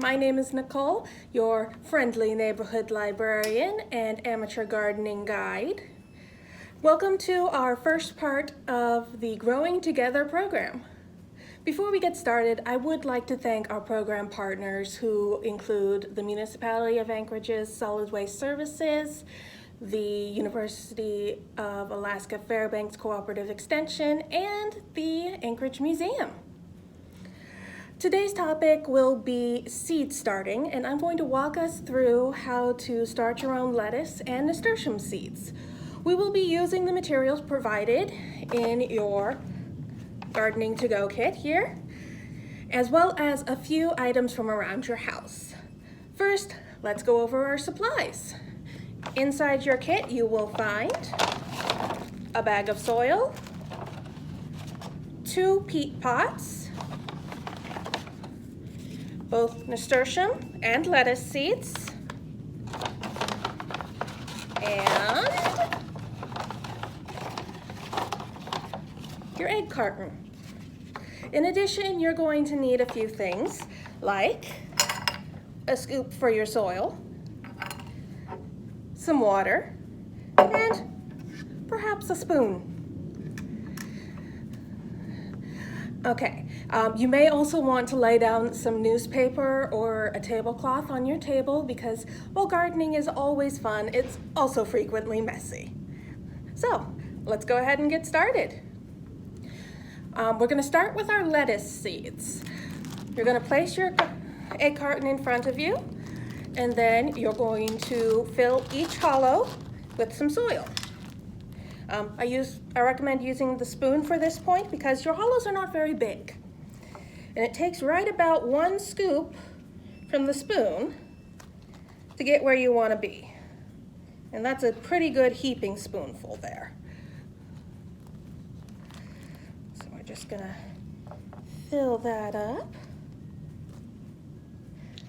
My name is Nicole, your friendly neighborhood librarian and amateur gardening guide. Welcome to our first part of the Growing Together program. Before we get started, I would like to thank our program partners who include the Municipality of Anchorage's Solid Waste Services, the University of Alaska Fairbanks Cooperative Extension, and the Anchorage Museum. Today's topic will be seed starting, and I'm going to walk us through how to start your own lettuce and nasturtium seeds. We will be using the materials provided in your Gardening to Go kit here, as well as a few items from around your house. First, let's go over our supplies. Inside your kit, you will find a bag of soil, 2 peat pots, both nasturtium and lettuce seeds, and your egg carton. In addition, you're going to need a few things like a scoop for your soil, some water, and perhaps a spoon. Okay, you may also want to lay down some newspaper or a tablecloth on your table because while gardening is always fun, it's also frequently messy. So, let's go ahead and get started. We're going to start with our lettuce seeds. You're going to place your egg carton in front of you, and then you're going to fill each hollow with some soil. I recommend using the spoon for this point because your hollows are not very big. And it takes right about 1 scoop from the spoon to get where you want to be. And that's a pretty good heaping spoonful there. So we're just gonna fill that up.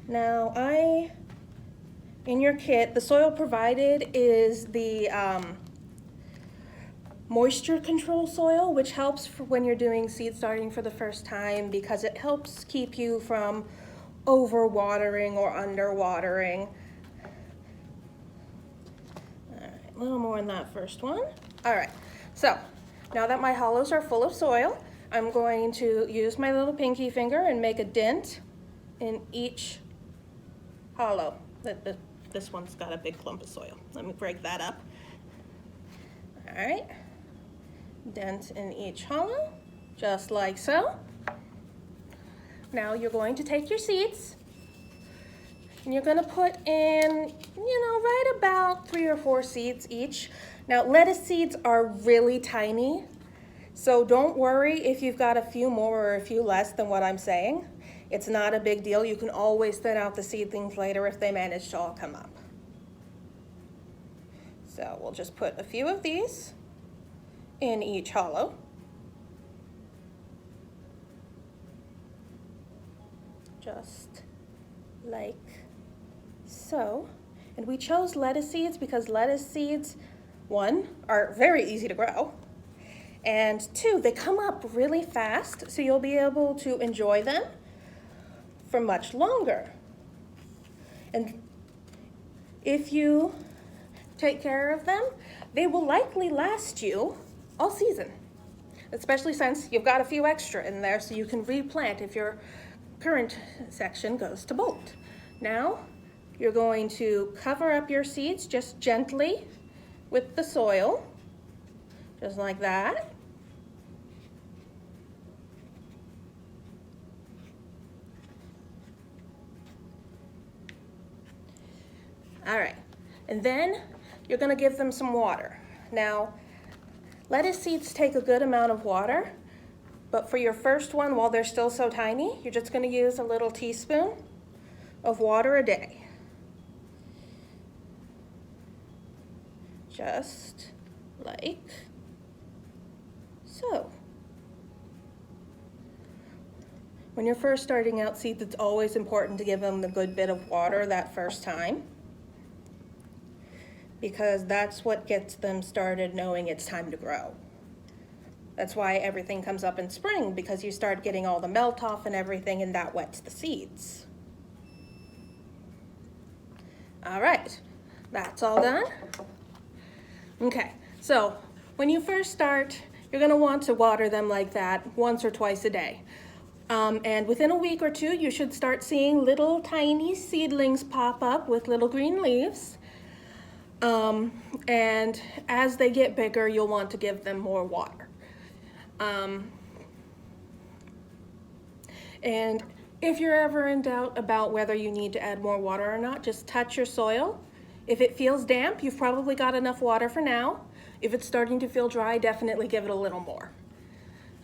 Now in your kit, the soil provided is the moisture control soil, which helps for when you're doing seed starting for the first time because it helps keep you from overwatering or underwatering. All right, a little more in that first one. All right, so now that my hollows are full of soil, I'm going to use my little pinky finger and make a dent in each hollow. This one's got a big clump of soil. Let me break that up. All right. Dent in each hollow, just like so. Now you're going to take your seeds and you're going to put in, right about 3 or 4 seeds each. Now lettuce seeds are really tiny, so don't worry if you've got a few more or a few less than what I'm saying. It's not a big deal. You can always thin out the seedlings later if they manage to all come up. So we'll just put a few of these in each hollow. Just like so. And we chose lettuce seeds because lettuce seeds, 1, are very easy to grow, and 2, they come up really fast, so you'll be able to enjoy them for much longer. And if you take care of them, they will likely last you all season, especially since you've got a few extra in there so you can replant if your current section goes to bolt. Now, you're going to cover up your seeds just gently with the soil, just like that. All right, and then you're going to give them some water. Now, lettuce seeds take a good amount of water, but for your first one, while they're still so tiny, you're just going to use a little teaspoon of water a day. Just like so. When you're first starting out seeds, it's always important to give them a good bit of water that first time, because that's what gets them started knowing it's time to grow. That's why everything comes up in spring, because you start getting all the melt off and everything, and that wets the seeds. All right, that's all done. Okay, so when you first start, you're gonna want to water them like that once or twice a day. And within a week or two, you should start seeing little tiny seedlings pop up with little green leaves. And as they get bigger, you'll want to give them more water. And if you're ever in doubt about whether you need to add more water or not, just touch your soil. If it feels damp, you've probably got enough water for now. If it's starting to feel dry, definitely give it a little more.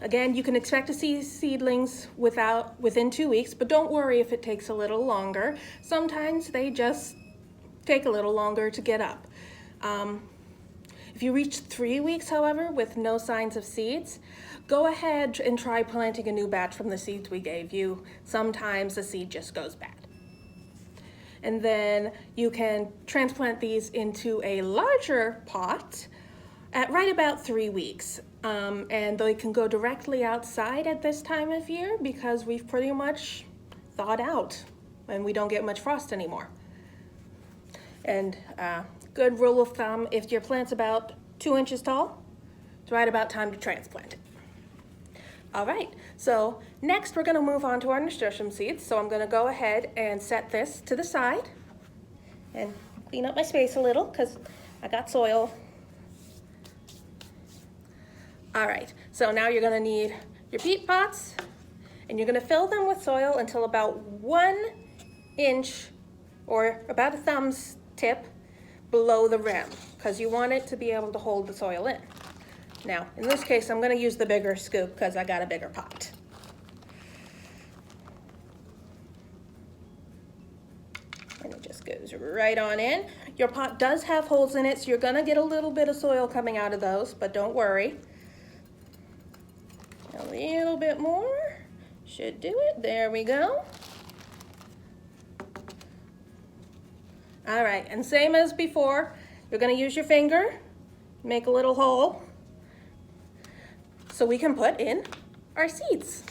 Again, you can expect to see seedlings within 2 weeks, but don't worry if it takes a little longer. Sometimes they just take a little longer to get up. If you reach 3 weeks, however, with no signs of seeds, go ahead and try planting a new batch from the seeds we gave you. Sometimes the seed just goes bad. And then you can transplant these into a larger pot at right about 3 weeks. And they can go directly outside at this time of year because we've pretty much thawed out and we don't get much frost anymore. And good rule of thumb, if your plant's about 2 inches tall, it's right about time to transplant it. All right, so next we're gonna move on to our nasturtium seeds. So I'm gonna go ahead and set this to the side and clean up my space a little because I got soil. All right, so now you're gonna need your peat pots and you're gonna fill them with soil until about 1 inch or about a thumb's tip below the rim because you want it to be able to hold the soil in. Now, in this case, I'm gonna use the bigger scoop because I got a bigger pot. And it just goes right on in. Your pot does have holes in it, so you're gonna get a little bit of soil coming out of those, but don't worry. A little bit more, should do it, there we go. All right, and same as before, you're gonna use your finger, make a little hole, so we can put in our seeds.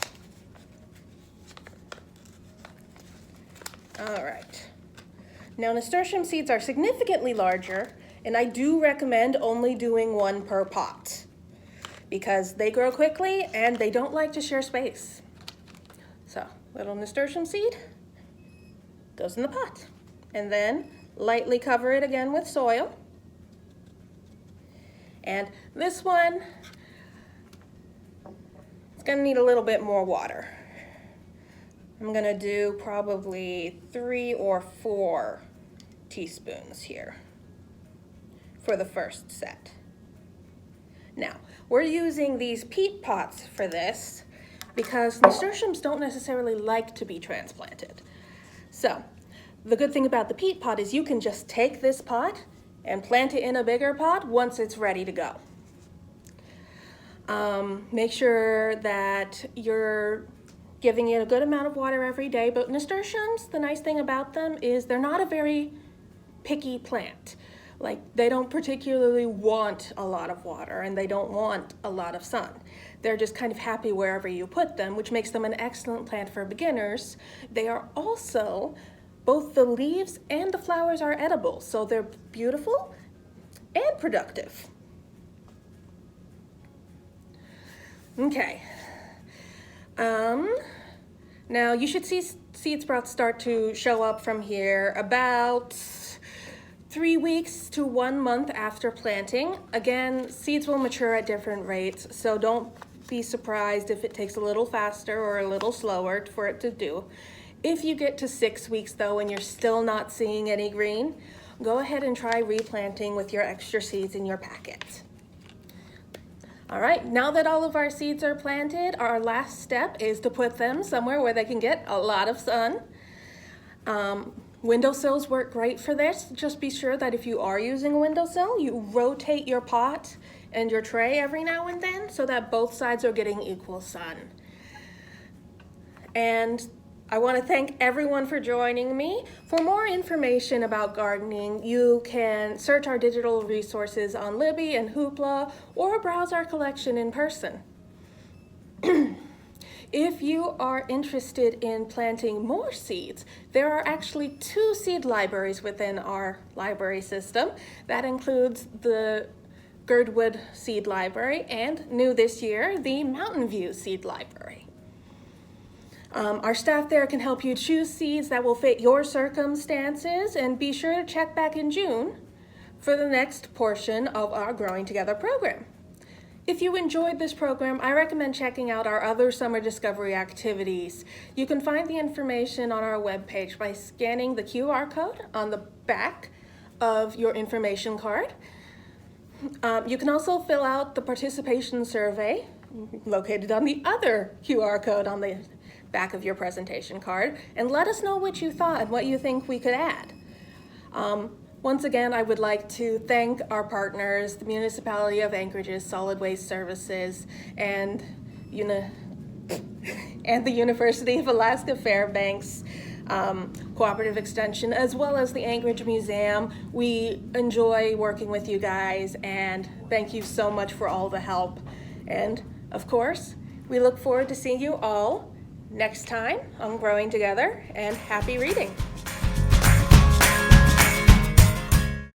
All right, now nasturtium seeds are significantly larger, and I do recommend only doing 1 per pot, because they grow quickly and they don't like to share space. So, little nasturtium seed goes in the pot. And then lightly cover it again with soil. And this one, it's gonna need a little bit more water. I'm gonna do probably 3 or 4 teaspoons here for the first set. Now, we're using these peat pots for this because nasturtiums don't necessarily like to be transplanted. So, the good thing about the peat pot is you can just take this pot and plant it in a bigger pot once it's ready to go. Make sure that you're giving it a good amount of water every day, but nasturtiums, the nice thing about them is they're not a very picky plant. Like, they don't particularly want a lot of water and they don't want a lot of sun. They're just kind of happy wherever you put them, which makes them an excellent plant for beginners. They are also, both the leaves and the flowers are edible, so they're beautiful and productive. Okay. Now you should see seed sprouts start to show up from here about 3 weeks to 1 month after planting. Again, seeds will mature at different rates, so don't be surprised if it takes a little faster or a little slower for it to do. If you get to 6 weeks though and you're still not seeing any green, go ahead and try replanting with your extra seeds in your packet. All right, now that all of our seeds are planted, our last step is to put them somewhere where they can get a lot of sun. Windowsills work great for this. Just be sure that if you are using a windowsill, you rotate your pot and your tray every now and then so that both sides are getting equal sun. And I want to thank everyone for joining me. For more information about gardening, you can search our digital resources on Libby and Hoopla or browse our collection in person. If you are interested in planting more seeds, there are actually 2 seed libraries within our library system. That includes the Girdwood Seed Library and, new this year, the Mountain View Seed Library. Our staff there can help you choose seeds that will fit your circumstances, and be sure to check back in June for the next portion of our Growing Together program. If you enjoyed this program, I recommend checking out our other summer discovery activities. You can find the information on our webpage by scanning the QR code on the back of your information card. You can also fill out the participation survey located on the other QR code on the back of your presentation card, and let us know what you thought and what you think we could add. Once again, I would like to thank our partners, the Municipality of Anchorage's Solid Waste Services and the University of Alaska Fairbanks Cooperative Extension, as well as the Anchorage Museum. We enjoy working with you guys, and thank you so much for all the help. And of course, we look forward to seeing you all next time on Growing Together, and happy reading.